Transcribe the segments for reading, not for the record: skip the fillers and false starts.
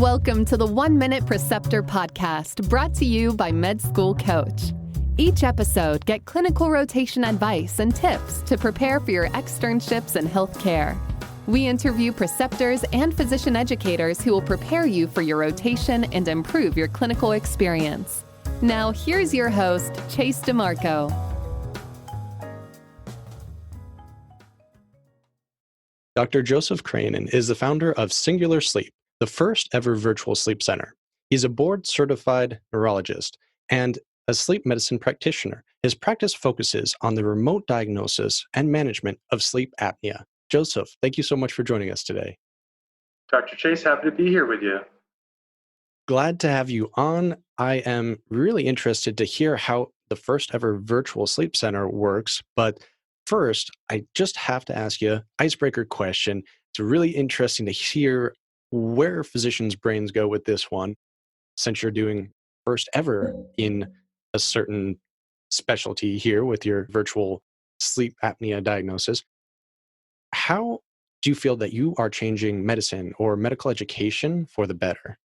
Welcome to the 1 Minute Preceptor podcast, brought to you by Med School Coach. Each episode, get clinical rotation advice and tips to prepare for your externships in healthcare. We interview preceptors and physician educators who will prepare you for your rotation and improve your clinical experience. Now, here's your host, Chase DeMarco. Dr. Joseph Krainin is the founder of Singular Sleep, the first ever virtual sleep center. He's a board-certified neurologist and a sleep medicine practitioner. His practice focuses on the remote diagnosis and management of sleep apnea. Joseph, thank you so much for joining us today. Dr. Chase, happy to be here with you. Glad to have you on. I am really interested to hear how the first ever virtual sleep center works, but first, I just have to ask you an icebreaker question. It's really interesting to hear where physicians' brains go with this one, since you're doing first ever in a certain specialty here with your virtual sleep apnea diagnosis. How do you feel that you are changing medicine or medical education for the better?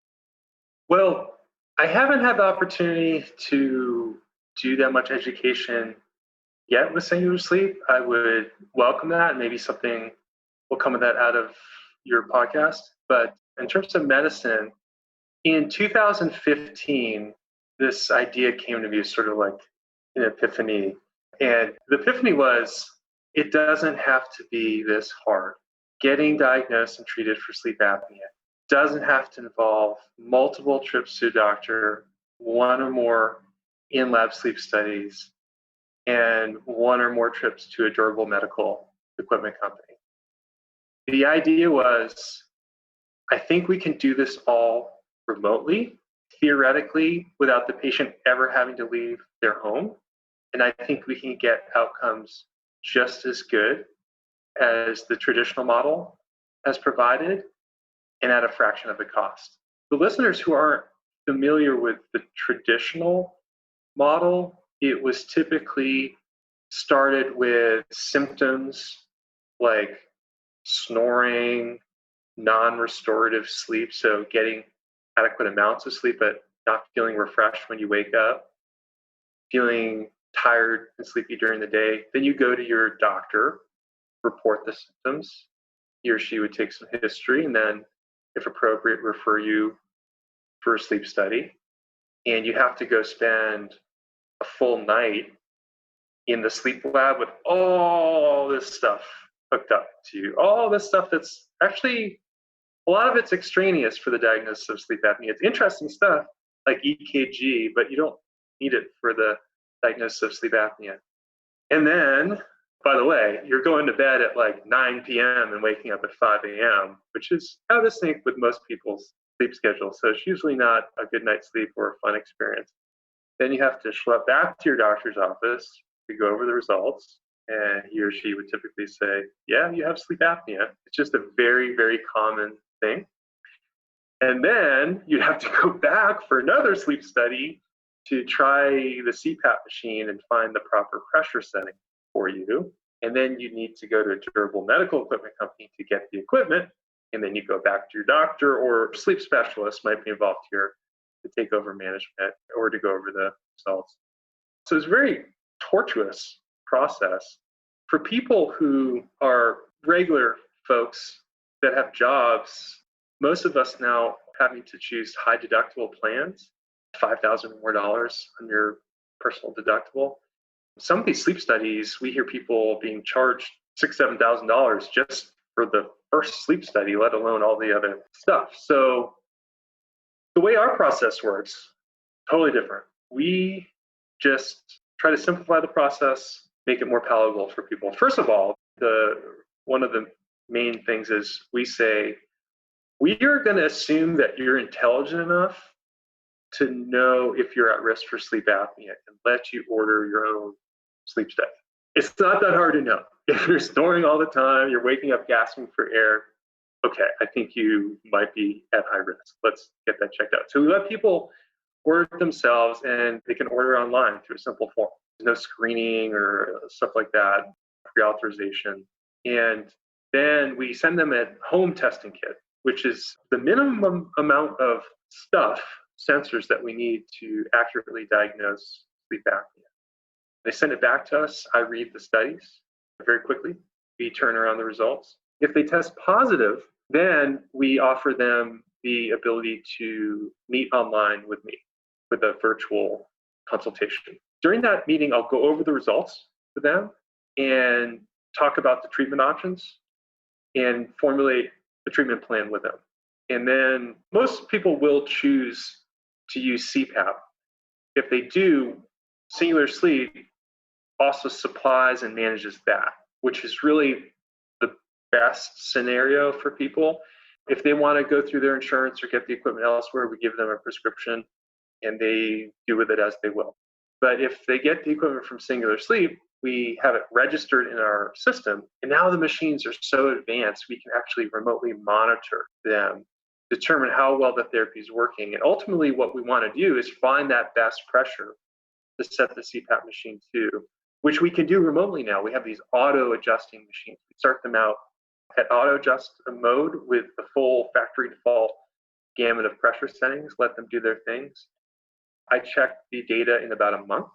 Well, I haven't had the opportunity to do that much education yet with Singular Sleep. I would welcome that. Maybe something will come of that out of your podcast. But in terms of medicine, in 2015, this idea came to me as sort of like an epiphany. And the epiphany was, it doesn't have to be this hard. Getting diagnosed and treated for sleep apnea doesn't have to involve multiple trips to a doctor, one or more in-lab sleep studies, and one or more trips to a durable medical equipment company. The idea was, I think we can do this all remotely, theoretically, without the patient ever having to leave their home. And I think we can get outcomes just as good as the traditional model has provided, and at a fraction of the cost. The listeners who aren't familiar with the traditional model, it was typically started with symptoms like snoring, non-restorative sleep, so getting adequate amounts of sleep but not feeling refreshed when you wake up, feeling tired and sleepy during the day. Then you go to your doctor, report the symptoms. He or she would take some history and then, if appropriate, refer you for a sleep study. And you have to go spend a full night in the sleep lab with all this stuff hooked up to you. All this stuff that's actually, a lot of it's extraneous for the diagnosis of sleep apnea. It's interesting stuff like EKG, but you don't need it for the diagnosis of sleep apnea. And then, by the way, you're going to bed at like 9 p.m. and waking up at 5 a.m., which is out of sync with most people's sleep schedule. So it's usually not a good night's sleep or a fun experience. Then you have to schlep back to your doctor's office to go over the results. And he or she would typically say, yeah, you have sleep apnea. It's just a very, very common thing. And then you'd have to go back for another sleep study to try the CPAP machine and find the proper pressure setting for you. And then you need to go to a durable medical equipment company to get the equipment. And then you go back to your doctor, or sleep specialist might be involved here to take over management or to go over the results. So it's a very tortuous process. For people who are regular folks that have jobs, most of us now having to choose high deductible plans, $5,000 more on your personal deductible. Some of these sleep studies, we hear people being charged $6,000, $7,000 just for the first sleep study, let alone all the other stuff. So the way our process works, totally different. We just try to simplify the process, make it more palatable for people. First of all, one of the main things is we say, we are going to assume that you're intelligent enough to know if you're at risk for sleep apnea and let you order your own sleep study. It's not that hard to know. If you're snoring all the time, you're waking up gasping for air, okay, I think you might be at high risk. Let's get that checked out. So we let people order it themselves, and they can order online through a simple form. There's no screening or stuff like that, pre-authorization. And then we send them a home testing kit. which is the minimum amount of sensors that we need to accurately diagnose sleep apnea. They send it back to us. I read the studies very quickly. We turn around the results. If they test positive, then we offer them the ability to meet online with me with a virtual consultation. During that meeting, I'll go over the results with them and talk about the treatment options and formulate the treatment plan with them. And then most people will choose to use CPAP. If they do, Singular Sleep also supplies and manages that, which is really the best scenario for people. If they want to go through their insurance or get the equipment elsewhere, we give them a prescription and they do with it as they will. But if they get the equipment from Singular Sleep, we have it registered in our system. And now the machines are so advanced, we can actually remotely monitor them, determine how well the therapy is working. And ultimately, what we want to do is find that best pressure to set the CPAP machine to, which we can do remotely now. We have these auto-adjusting machines. We start them out at auto-adjust mode with the full factory default gamut of pressure settings, let them do their things. I check the data in about a month.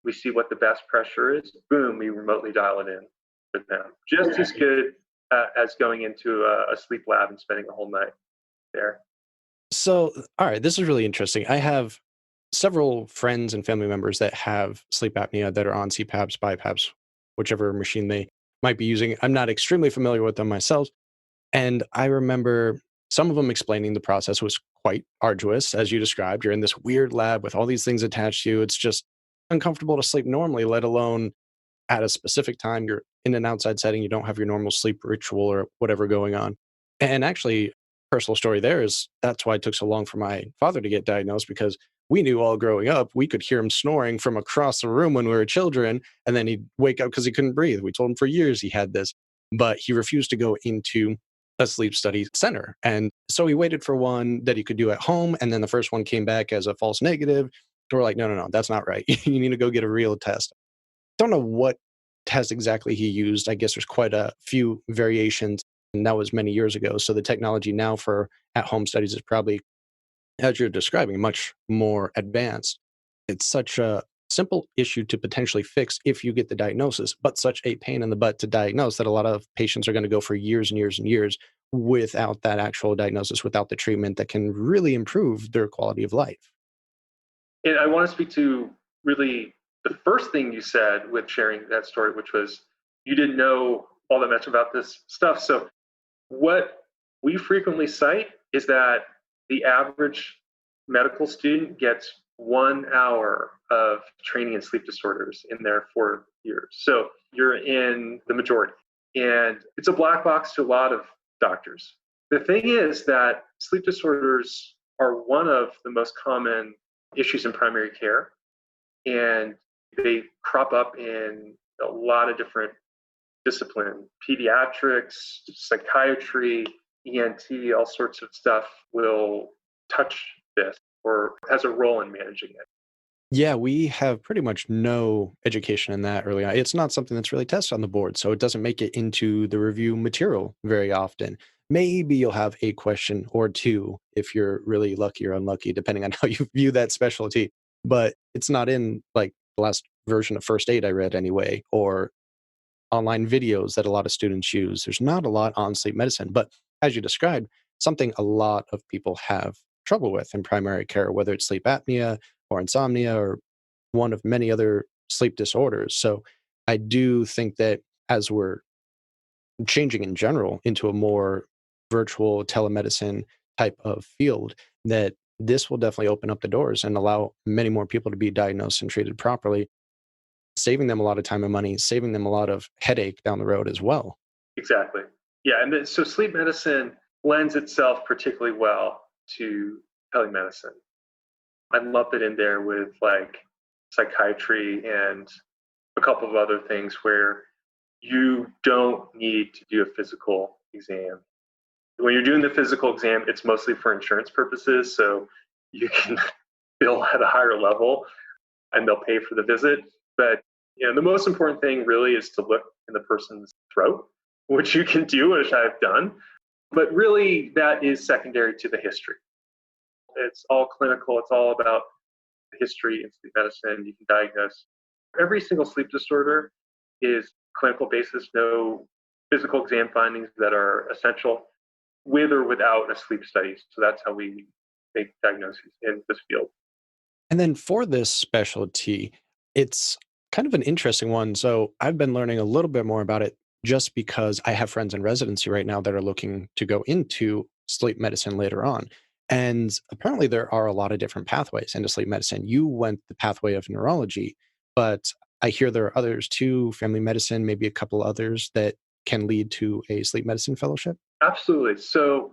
We see what the best pressure is. Boom, we remotely dial it in with them. Just as good as going into a sleep lab and spending a whole night there. So, all right, this is really interesting. I have several friends and family members that have sleep apnea that are on CPAPs, BiPAPs, whichever machine they might be using. I'm not extremely familiar with them myself. And I remember some of them explaining the process was quite arduous, as you described. You're in this weird lab with all these things attached to you. It's just uncomfortable to sleep normally, let alone at a specific time. You're in an outside setting. You don't have your normal sleep ritual or whatever going on. And actually, personal story there is that's why it took so long for my father to get diagnosed, because we knew all growing up, we could hear him snoring from across the room when we were children, and then he'd wake up because he couldn't breathe. We told him for years he had this, but he refused to go into a sleep study center. And so he waited for one that he could do at home, and then the first one came back as a false negative. So we're like, no, that's not right. You need to go get a real test. Don't know what test exactly he used. I guess there's quite a few variations, and that was many years ago. So the technology now for at-home studies is probably, as you're describing, much more advanced. It's such a simple issue to potentially fix if you get the diagnosis, but such a pain in the butt to diagnose that a lot of patients are going to go for years and years and years without that actual diagnosis, without the treatment that can really improve their quality of life. And I want to speak to really the first thing you said with sharing that story, which was you didn't know all that much about this stuff. So what we frequently cite is that the average medical student gets 1 hour of training in sleep disorders in their 4 years. So you're in the majority. And it's a black box to a lot of doctors. The thing is that sleep disorders are one of the most common issues in primary care. And they crop up in a lot of different disciplines: pediatrics, psychiatry, ENT, all sorts of stuff will touch this or has a role in managing it. Yeah, we have pretty much no education in that early on. It's not something that's really tested on the board, so it doesn't make it into the review material very often. Maybe you'll have a question or two if you're really lucky or unlucky, depending on how you view that specialty. But it's not in like the last version of first aid I read anyway, or online videos that a lot of students use. There's not a lot on sleep medicine, but as you described, something a lot of people have trouble with in primary care, whether it's sleep apnea or insomnia or one of many other sleep disorders. So I do think that as we're changing in general into a more virtual telemedicine type of field, that this will definitely open up the doors and allow many more people to be diagnosed and treated properly, saving them a lot of time and money, saving them a lot of headache down the road as well. Exactly. Yeah. And so sleep medicine lends itself particularly well to telemedicine. I lumped it in there with like psychiatry and a couple of other things where you don't need to do a physical exam. When you're doing the physical exam, it's mostly for insurance purposes, so you can bill at a higher level and they'll pay for the visit. But the most important thing really is to look in the person's throat, which you can do, which I've done. But really, that is secondary to the history. It's all clinical. It's all about the history in sleep medicine. You can diagnose every single sleep disorder is clinical basis, no physical exam findings that are essential with or without a sleep study. So that's how we make diagnoses in this field. And then for this specialty, it's kind of an interesting one. So I've been learning a little bit more about it just because I have friends in residency right now that are looking to go into sleep medicine later on. And apparently, there are a lot of different pathways into sleep medicine. You went the pathway of neurology, but I hear there are others too, family medicine, maybe a couple others that can lead to a sleep medicine fellowship. Absolutely. So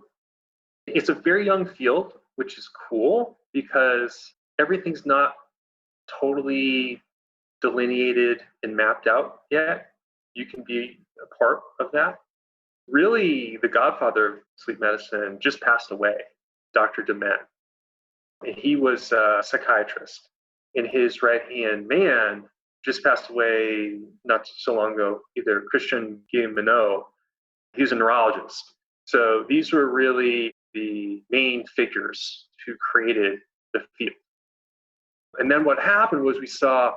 it's a very young field, which is cool because everything's not totally delineated and mapped out yet. You can be a part of that. Really, the godfather of sleep medicine just passed away, Dr. Dement. And he was a psychiatrist. And his right-hand man just passed away not so long ago, either Christian Guilleminot. He was a neurologist. So these were really the main figures who created the field. And then what happened was we saw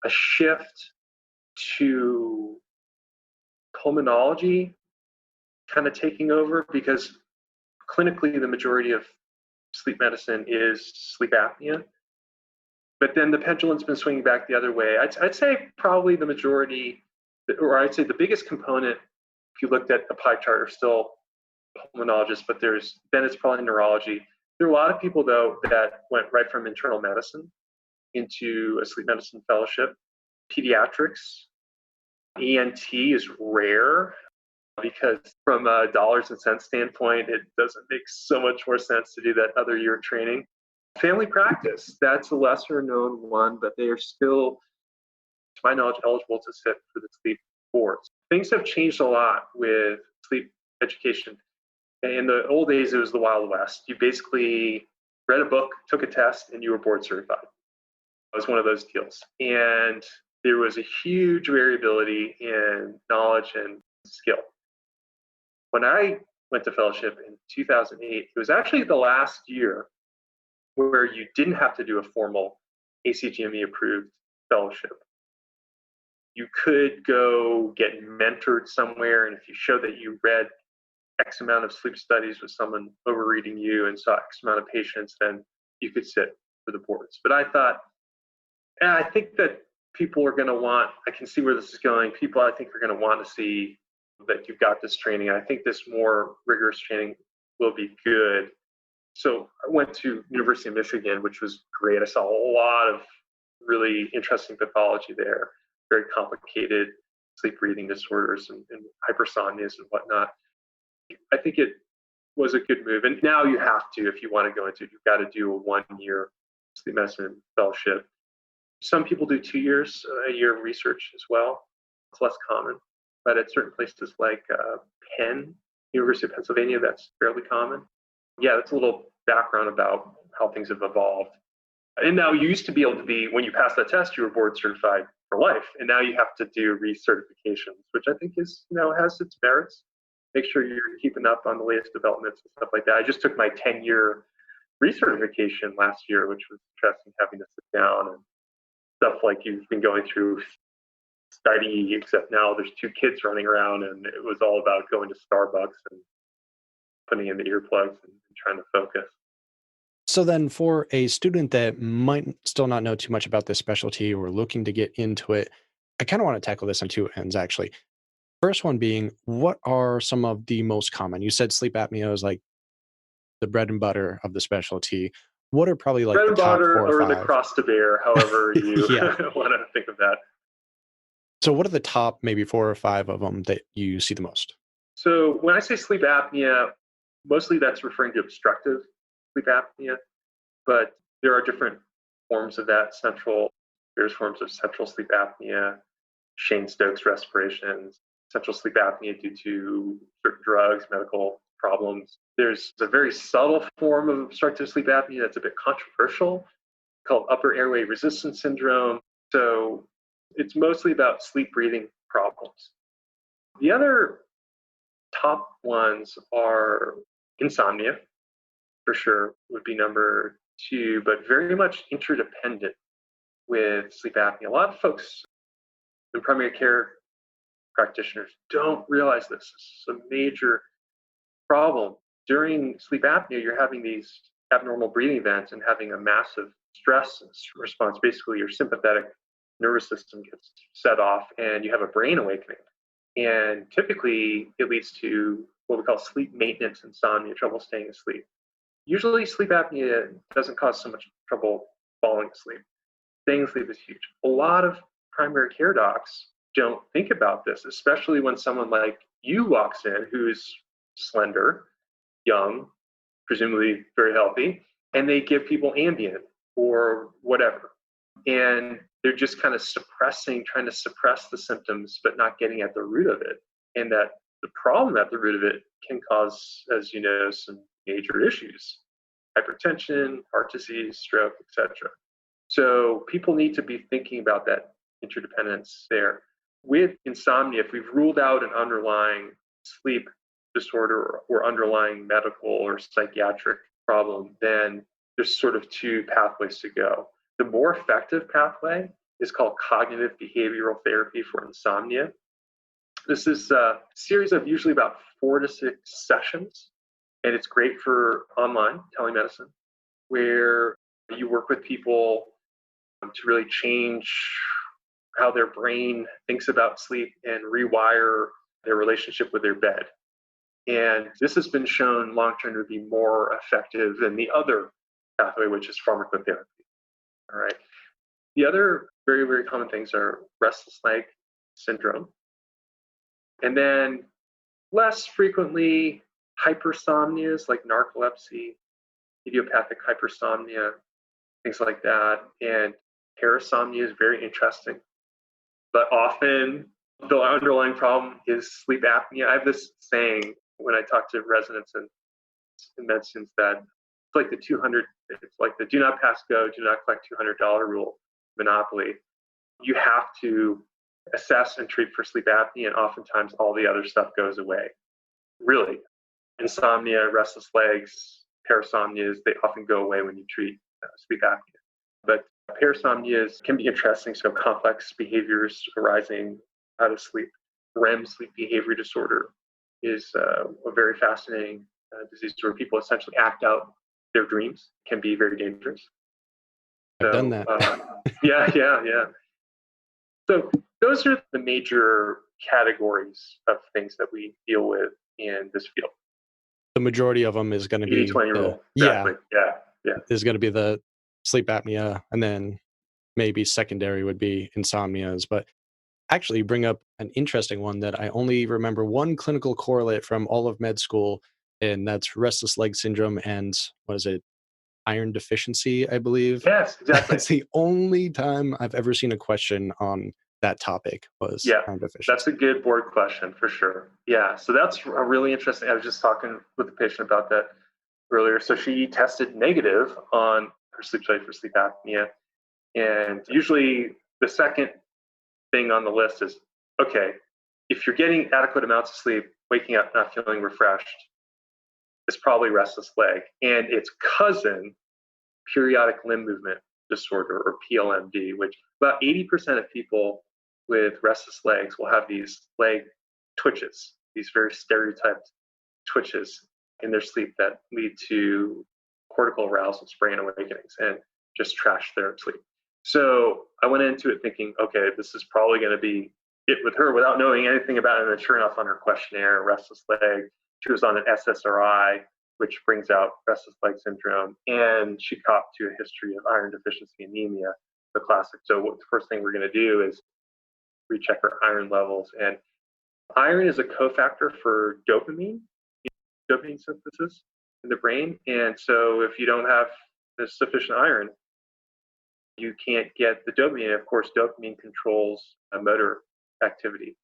a shift to pulmonology kind of taking over because clinically the majority of sleep medicine is sleep apnea. But then the pendulum's been swinging back the other way. I'd say probably the majority, or I'd say the biggest component, if you looked at the pie chart, are still pulmonologists, but then it's probably neurology. There are a lot of people, though, that went right from internal medicine into a sleep medicine fellowship. Pediatrics, ENT is rare because from a dollars and cents standpoint, it doesn't make so much more sense to do that other year of training. Family practice, that's a lesser known one, but they are still, to my knowledge, eligible to sit for the sleep boards. Things have changed a lot with sleep education. In the old days, it was the Wild West. You basically read a book, took a test, and you were board certified. It was one of those deals. And there was a huge variability in knowledge and skill. When I went to fellowship in 2008, it was actually the last year where you didn't have to do a formal ACGME approved fellowship. You could go get mentored somewhere, and if you showed that you read X amount of sleep studies with someone overreading you and saw X amount of patients, then you could sit for the boards. But I thought, I think that people are going to want, I can see where this is going. People, I think, are going to want to see that you've got this training. I think this more rigorous training will be good. So I went to University of Michigan, which was great. I saw a lot of really interesting pathology there, very complicated sleep breathing disorders and hypersomnias and whatnot. I think it was a good move. And now you have to, if you want to go into it, you've got to do a 1-year sleep medicine fellowship. Some people do 2 years, a year of research as well. It's less common. But at certain places like Penn, University of Pennsylvania, that's fairly common. Yeah, that's a little background about how things have evolved. And now you used to be able to be, when you pass that test, you were board certified for life. And now you have to do recertifications, which I think is, has its merits. Make sure you're keeping up on the latest developments and stuff like that. I just took my 10-year recertification last year, which was interesting, having to sit down and stuff like you've been going through study, except now there's 2 kids running around, and it was all about going to Starbucks and putting in the earplugs and trying to focus. So then for a student that might still not know too much about this specialty or looking to get into it, I kind of want to tackle this on 2 ends, actually. First one being, what are some of the most common? You said sleep apnea is like the bread and butter of the specialty. What are probably like Bread the and top butter 4 or or 5? the cross to bear, however you Yeah. want to think of that. So what are the top maybe 4 or 5 of them that you see the most? So when I say sleep apnea, mostly that's referring to obstructive sleep apnea, but there are different forms of that. There's forms of central sleep apnea, Shane-Stokes respirations, central sleep apnea due to certain drugs, medical problems. There's a very subtle form of obstructive sleep apnea that's a bit controversial called upper airway resistance syndrome. So it's mostly about sleep breathing problems. The other top ones are insomnia, for sure, would be number two, but very much interdependent with sleep apnea. A lot of folks in primary care practitioners don't realize this. This is a major problem. During sleep apnea, you're having these abnormal breathing events and having a massive stress response. Basically, your sympathetic nervous system gets set off and you have a brain awakening. And typically, it leads to what we call sleep maintenance insomnia, trouble staying asleep. Usually, sleep apnea doesn't cause so much trouble falling asleep. Staying asleep is huge. A lot of primary care docs don't think about this, especially when someone like you walks in who's slender, young, presumably very healthy, and they give people Ambien or whatever. And they're just kind of trying to suppress the symptoms, but not getting at the root of it. And that the problem at the root of it can cause, as you know, some major issues: hypertension, heart disease, stroke, etc. So people need to be thinking about that interdependence there. With insomnia, if we've ruled out an underlying sleep disorder or underlying medical or psychiatric problem, then there's sort of two pathways to go. The more effective pathway is called cognitive behavioral therapy for insomnia. This is a series of usually about 4 to 6 sessions, and it's great for online telemedicine, where you work with people to really change how their brain thinks about sleep and rewire their relationship with their bed. And this has been shown long-term to be more effective than the other pathway, which is pharmacotherapy. All right. The other very, very common things are restless leg syndrome. And then less frequently, hypersomnias like narcolepsy, idiopathic hypersomnia, things like that. And parasomnia is very interesting. But often the underlying problem is sleep apnea. I have this saying when I talk to residents in medicines that it's like the do not pass go, do not collect $200 rule, monopoly. You have to assess and treat for sleep apnea, and oftentimes all the other stuff goes away. Really, insomnia, restless legs, parasomnias, they often go away when you treat sleep apnea. But parasomnias can be interesting, so complex behaviors arising out of sleep. REM, sleep behavior disorder, is a very fascinating disease where people essentially act out their dreams. Can be very dangerous. I've done that. Yeah. So those are the major categories of things that we deal with in this field. The majority of them is going to be 80-20 rule. Exactly. Yeah. Is going to be the sleep apnea, and then maybe secondary would be insomnias. But actually, you bring up an interesting one that I only remember one clinical correlate from all of med school, and that's restless leg syndrome and what is it? Iron deficiency, I believe. Yes, exactly. That's the only time I've ever seen a question on that topic was iron deficiency. That's a good board question for sure. Yeah, so that's a really interesting. I was just talking with the patient about that earlier. So she tested negative on her sleep study for sleep apnea. And usually the second thing on the list is, okay, if you're getting adequate amounts of sleep, waking up not feeling refreshed, it's probably restless leg. And its cousin, periodic limb movement disorder, or PLMD, which about 80% of people with restless legs will have these leg twitches, these very stereotyped twitches in their sleep that lead to cortical arousals, brain awakenings, and just trash their sleep. So I went into it thinking, okay, this is probably going to be it with her without knowing anything about it. And sure enough, on her questionnaire, restless leg, she was on an SSRI, which brings out restless leg syndrome, and she copped to a history of iron deficiency anemia, the classic. So the first thing we're going to do is recheck her iron levels. And iron is a cofactor for dopamine synthesis in the brain. And so if you don't have sufficient iron, you can't get the dopamine. Of course, dopamine controls motor activity.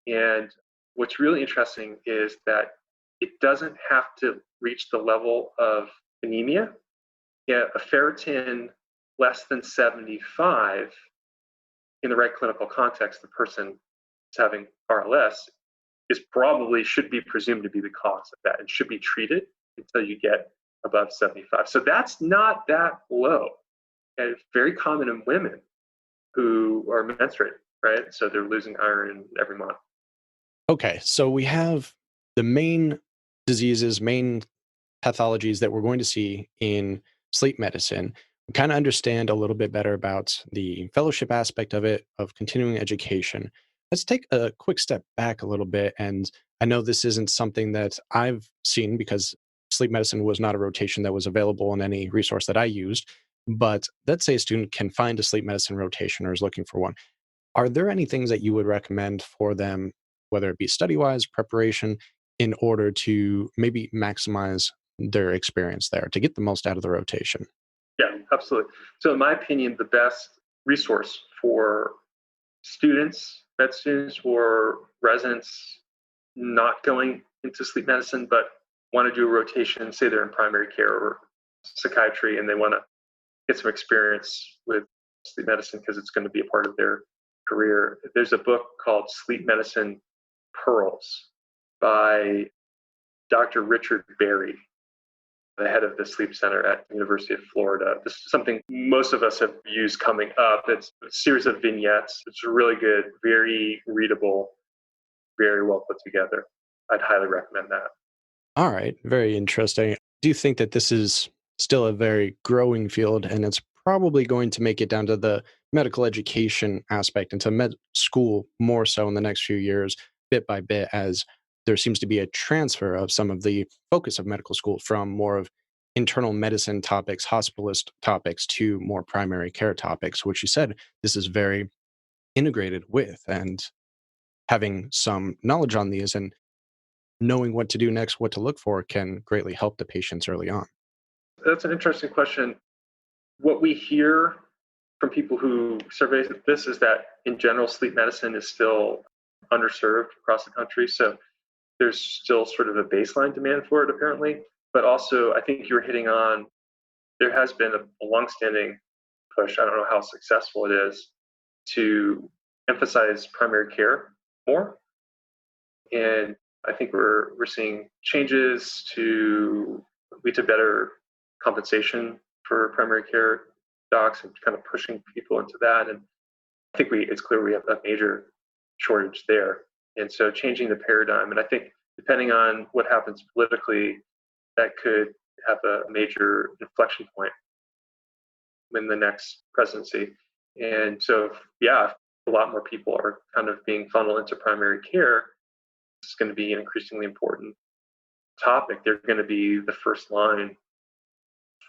And what's really interesting is that it doesn't have to reach the level of anemia. Yeah, a ferritin less than 75 in the right clinical context, the person is having RLS, is probably should be presumed to be the cause of that and should be treated until you get above 75. So that's not that low. And it's very common in women who are menstruating, right? So they're losing iron every month. Okay, so we have the main diseases, main pathologies that we're going to see in sleep medicine. We kind of understand a little bit better about the fellowship aspect of it, of continuing education. Let's take a quick step back a little bit. And I know this isn't something that I've seen because sleep medicine was not a rotation that was available in any resource that I used. But let's say a student can find a sleep medicine rotation or is looking for one. Are there any things that you would recommend for them, whether it be study wise, preparation, in order to maybe maximize their experience there to get the most out of the rotation? Yeah, absolutely. So, in my opinion, the best resource for students, med students, or residents not going into sleep medicine but want to do a rotation, say they're in primary care or psychiatry, and they want to get some experience with sleep medicine because it's going to be a part of their career. There's a book called Sleep Medicine Pearls by Dr. Richard Berry, the head of the sleep center at the University of Florida. This is something most of us have used coming up. It's a series of vignettes. It's really good, very readable, very well put together. I'd highly recommend that. All right, very interesting. Do you think that this is still a very growing field and it's probably going to make it down to the medical education aspect into med school more so in the next few years, bit by bit, as there seems to be a transfer of some of the focus of medical school from more of internal medicine topics, hospitalist topics, to more primary care topics, which you said this is very integrated with, and having some knowledge on these and knowing what to do next, what to look for, can greatly help the patients early on. That's an interesting question. What we hear from people who survey this is that in general, sleep medicine is still underserved across the country. So there's still sort of a baseline demand for it, apparently. But also, I think you're hitting on there has been a longstanding push. I don't know how successful it is to emphasize primary care more. And I think we're seeing changes to lead to better compensation for primary care docs and kind of pushing people into that. And I think it's clear we have a major shortage there. And so changing the paradigm, and I think depending on what happens politically, that could have a major inflection point in the next presidency. And so, yeah, a lot more people are kind of being funneled into primary care. It's going to be an increasingly important topic. They're going to be the first line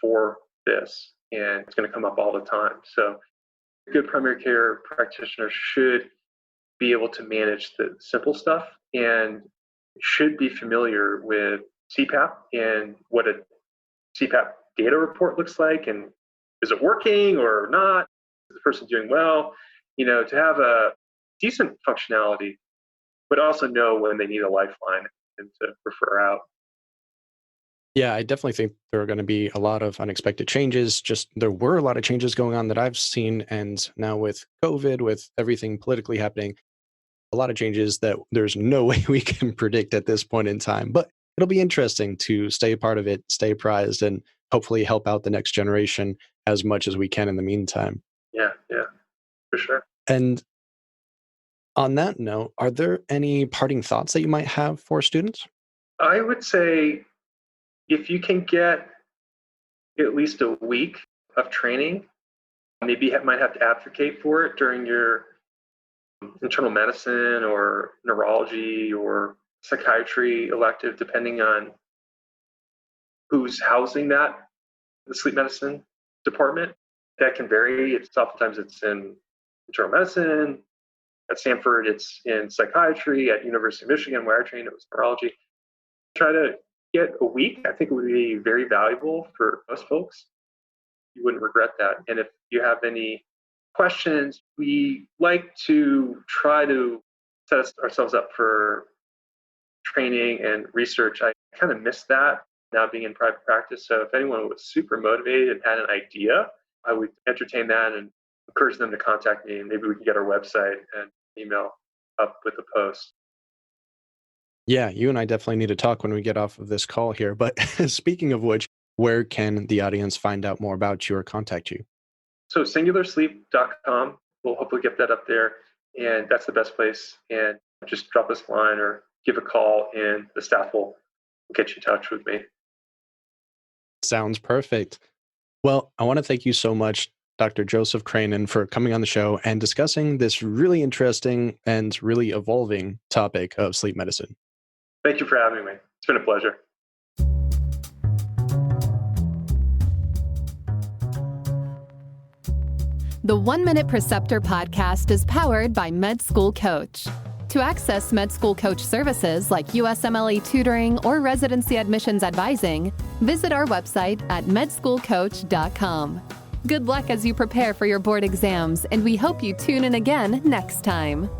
for this, and it's going to come up all the time. So, a good primary care practitioner should be able to manage the simple stuff and should be familiar with CPAP and what a CPAP data report looks like, and is it working or not? Is the person doing well? To have a decent functionality, but also know when they need a lifeline and to refer out. Yeah, I definitely think there are going to be a lot of unexpected changes. Just there were a lot of changes going on that I've seen. And now with COVID, with everything politically happening, a lot of changes that there's no way we can predict at this point in time. But it'll be interesting to stay a part of it, stay apprised, and hopefully help out the next generation as much as we can in the meantime. Yeah, for sure. And on that note, are there any parting thoughts that you might have for students? I would say if you can get at least a week of training, maybe you might have to advocate for it during your internal medicine or neurology or psychiatry elective, depending on who's housing that, the sleep medicine department. That can vary. Oftentimes it's in internal medicine. At Stanford, it's in psychiatry. At University of Michigan, where I trained, it was neurology. Try to get a week. I think it would be very valuable for most folks. You wouldn't regret that. And if you have any questions, we like to try to set ourselves up for training and research. I kind of miss that now being in private practice. So if anyone was super motivated and had an idea, I would entertain that and encourage them to contact me. And maybe we can get our website and email up with the post. Yeah, you and I definitely need to talk when we get off of this call here. But speaking of which, where can the audience find out more about you or contact you? So singularsleep.com, we'll hopefully get that up there. And that's the best place. And just drop us a line or give a call, and the staff will get you in touch with me. Sounds perfect. Well, I want to thank you so much, Dr. Joseph Krainin, for coming on the show and discussing this really interesting and really evolving topic of sleep medicine. Thank you for having me. It's been a pleasure. The 1 Minute Preceptor podcast is powered by Med School Coach. To access Med School Coach services like USMLE tutoring or residency admissions advising, visit our website at medschoolcoach.com. Good luck as you prepare for your board exams, and we hope you tune in again next time.